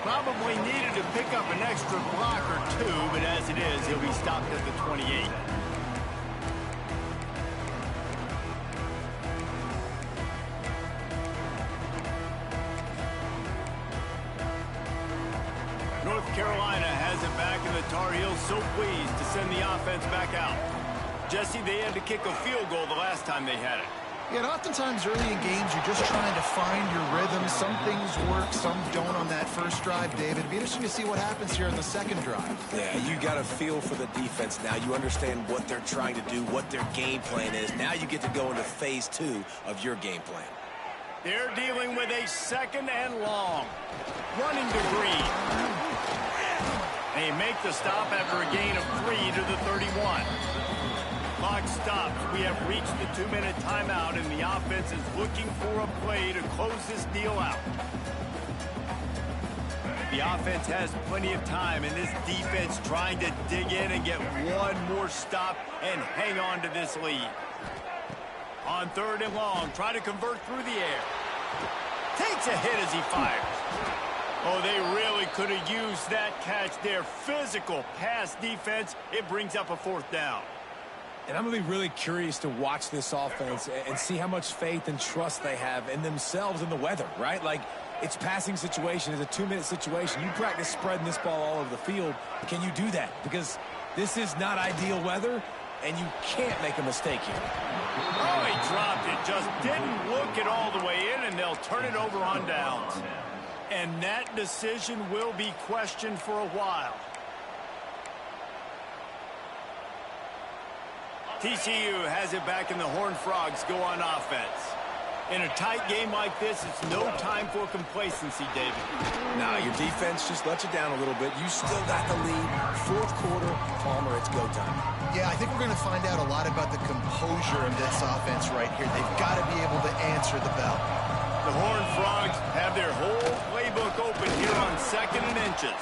Speaker 1: Probably needed to pick up an extra block or 2, but as it is, he'll be stopped at the 28. North Carolina has it back, and the Tar Heels so pleased to send the offense back out. Jesse, they had to kick a field goal the last time they had it.
Speaker 3: Yeah, and oftentimes early in games, you're just trying to find your rhythm. Some things work, some don't on that first drive, David. It'd be interesting to see what happens here on the second drive.
Speaker 2: Yeah, you got a feel for the defense now. You understand what they're trying to do, what their game plan is. Now you get to go into phase 2 of your game plan.
Speaker 1: They're dealing with a second and long. Running to Green. They make the stop after a gain of 3 to the 31. Clock stops. We have reached the 2-minute timeout, and the offense is looking for a play to close this deal out. The offense has plenty of time, and this defense trying to dig in and get one more stop and hang on to this lead. On 3rd and long, try to convert through the air. Takes a hit as he fires. Oh, they really could have used that catch there. Physical pass defense. It brings up a 4th down.
Speaker 2: And I'm going to be really curious to watch this offense and see how much faith and trust they have in themselves and the weather, right? Like, it's passing situation. It's a 2-minute situation. You practice spreading this ball all over the field. Can you do that? Because this is not ideal weather, and you can't make a mistake here.
Speaker 1: Oh, he dropped it. Just didn't look it all the way in, and they'll turn it over on downs. And that decision will be questioned for a while. TCU has it back, and the Horned Frogs go on offense. In a tight game like this, it's no time for complacency, David.
Speaker 2: Nah, your defense just let you down a little bit. You still got the lead. Fourth quarter, Palmer, it's go time.
Speaker 3: Yeah, I think we're going to find out a lot about the composure of this offense right here. They've got to be able to answer the bell.
Speaker 1: The Horned Frogs have their whole playbook open here on 2nd and inches.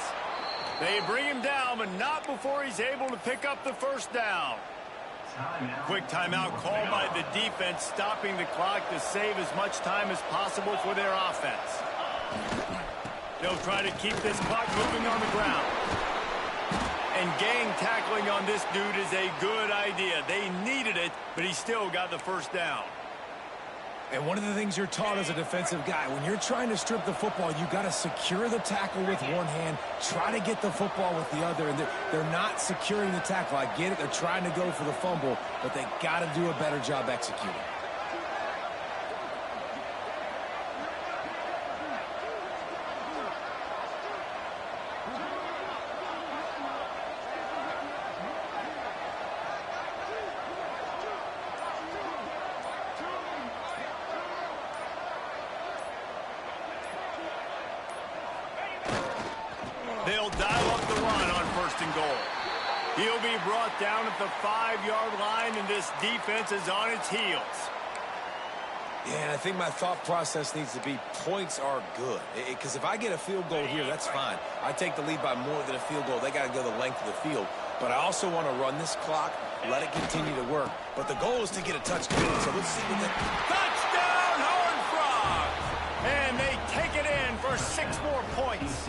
Speaker 1: They bring him down, but not before he's able to pick up the first down. Quick timeout called by the defense, stopping the clock to save as much time as possible for their offense. They'll try to keep this clock moving on the ground. And gang tackling on this dude is a good idea. They needed it, but he still got the first down.
Speaker 2: And one of the things you're taught as a defensive guy, when you're trying to strip the football, you got to secure the tackle with one hand, try to get the football with the other, and they're not securing the tackle. I get it. They're trying to go for the fumble, but they got to do a better job executing.
Speaker 1: They'll dial up the run on 1st and goal. He'll be brought down at the 5-yard line, and this defense is on its heels.
Speaker 2: Yeah, and I think my thought process needs to be points are good. Because if I get a field goal here, that's fine. I take the lead by more than a field goal. They got to go the length of the field. But I also want to run this clock, let it continue to work. But the goal is to get a touchdown. So let's see what that...
Speaker 1: Touchdown, Horned Frogs! And they take it in for 6 more points.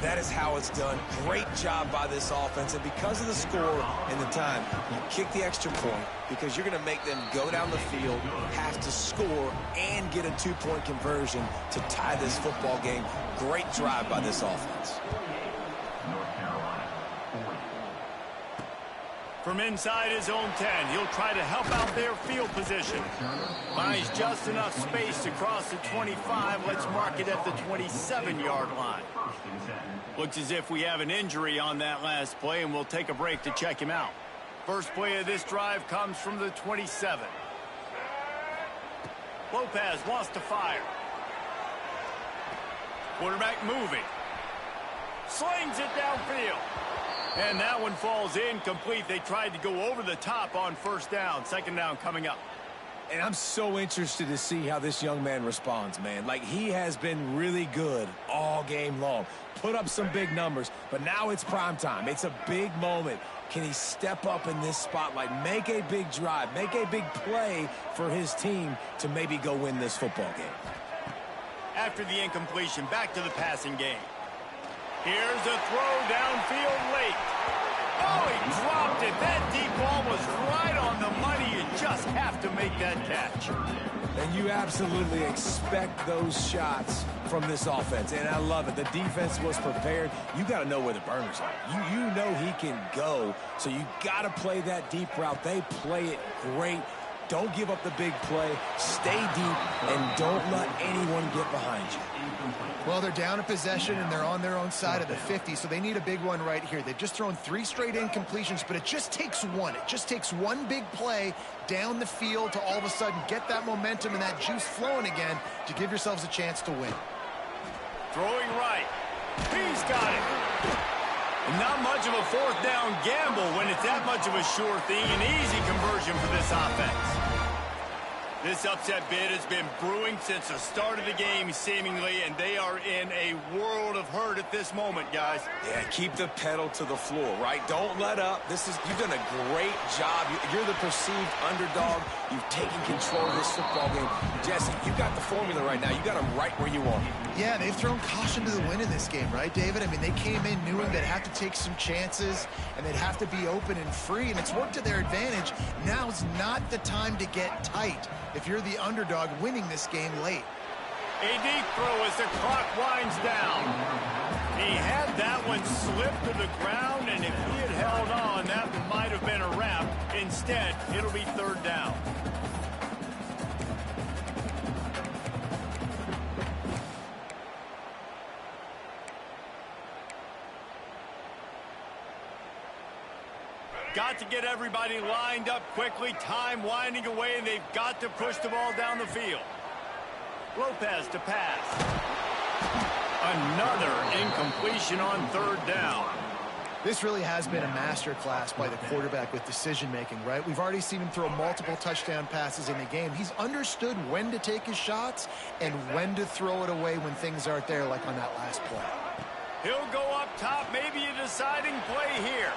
Speaker 2: That is how it's done. Great job by this offense. And because of the score and the time, you kick the extra point because you're going to make them go down the field, have to score, and get a 2-point conversion to tie this football game. Great drive by this offense.
Speaker 1: From inside his own 10, he'll try to help out their field position. Finds just enough space to cross the 25. Let's mark it at the 27-yard line. Looks as if we have an injury on that last play, and we'll take a break to check him out. First play of this drive comes from the 27. Lopez wants to fire. Quarterback moving. Slings it downfield. And that one falls incomplete. They tried to go over the top on 1st down. 2nd down coming up.
Speaker 2: And I'm so interested to see how this young man responds, man. Like, he has been really good all game long. Put up some big numbers, but now it's prime time. It's a big moment. Can he step up in this spotlight, make a big drive, make a big play for his team to maybe go win this football game?
Speaker 1: After the incompletion, back to the passing game. Here's a throw downfield late. Oh, he dropped it. That deep ball was right on the money. You just have to make that catch.
Speaker 2: And you absolutely expect those shots from this offense. And I love it. The defense was prepared. You got to know where the burners are. You know he can go. So you got to play that deep route. They play it great. Don't give up the big play. Stay deep and don't let anyone get behind you.
Speaker 3: Well, they're down a possession, and they're on their own side of the 50, so they need a big one right here. They've just thrown 3 straight incompletions, but it just takes one. It just takes one big play down the field to all of a sudden get that momentum and that juice flowing again to give yourselves a chance to win.
Speaker 1: Throwing right. He's got it. Not much of a 4th down gamble when it's that much of a sure thing. An easy conversion for this offense. This upset bid has been brewing since the start of the game, seemingly, and they are in a world of hurt at this moment, guys.
Speaker 2: Yeah, keep the pedal to the floor, right? Don't let up. You've done a great job. You're the perceived underdog. You've taken control of this football game. Jesse, you got the formula right now. You got them right where you want.
Speaker 3: Yeah, they've thrown caution to the wind in this game, right, David? I mean, they came in knowing they'd have to take some chances, and they'd have to be open and free, and it's worked to their advantage. Now's not the time to get tight if you're the underdog winning this game late.
Speaker 1: A deep throw as the clock winds down. He had that one slip to the ground, and if he had held on, that might have been a wrap. Instead, it'll be 3rd down. got to get everybody lined up quickly. Time winding away, and they've got to push the ball down the field. Lopez to pass. Another incompletion on third down.
Speaker 3: This really has been a masterclass by the quarterback with decision-making, right? We've already seen him throw multiple touchdown passes in the game. He's understood when to take his shots and when to throw it away when things aren't there, like on that last play.
Speaker 1: He'll go up top, maybe a deciding play here.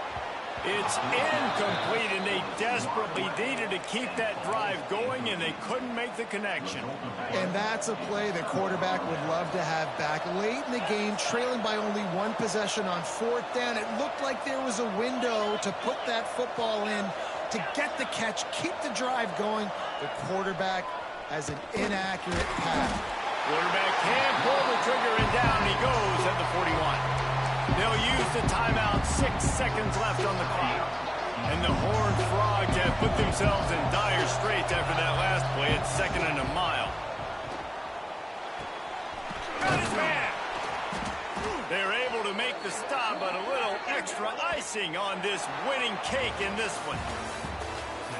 Speaker 1: It's incomplete, and they desperately needed to keep that drive going, and they couldn't make the connection.
Speaker 3: And that's a play the quarterback would love to have back. Late in the game, trailing by only one possession on fourth down, it looked like there was a window to put that football in, to get the catch, keep the drive going. The quarterback has an inaccurate pass.
Speaker 1: Quarterback can't pull the trigger, and down he goes at the 41. They'll use the timeout. 6 seconds left on the clock. And the Horned Frogs have put themselves in dire straits after that last play. It's 2nd and a mile. Got his man. They're able to make the stop, but a little extra icing on this winning cake in this one.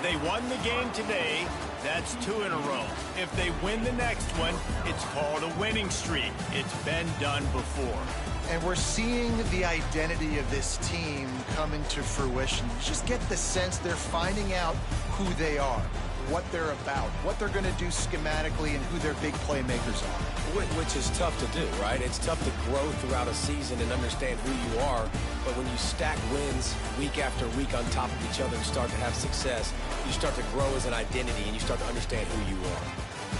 Speaker 1: They won the game today. That's 2 in a row. If they win the next one, it's called a winning streak. It's been done before.
Speaker 3: And we're seeing the identity of this team coming to fruition. You just get the sense they're finding out who they are, what they're about, what they're going to do schematically, and who their big playmakers are.
Speaker 2: Which is tough to do, right? It's tough to grow throughout a season and understand who you are. But when you stack wins week after week on top of each other and start to have success, you start to grow as an identity and you start to understand who you are.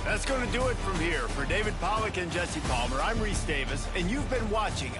Speaker 1: That's going to do it from here. For David Pollack and Jesse Palmer, I'm Reese Davis, and you've been watching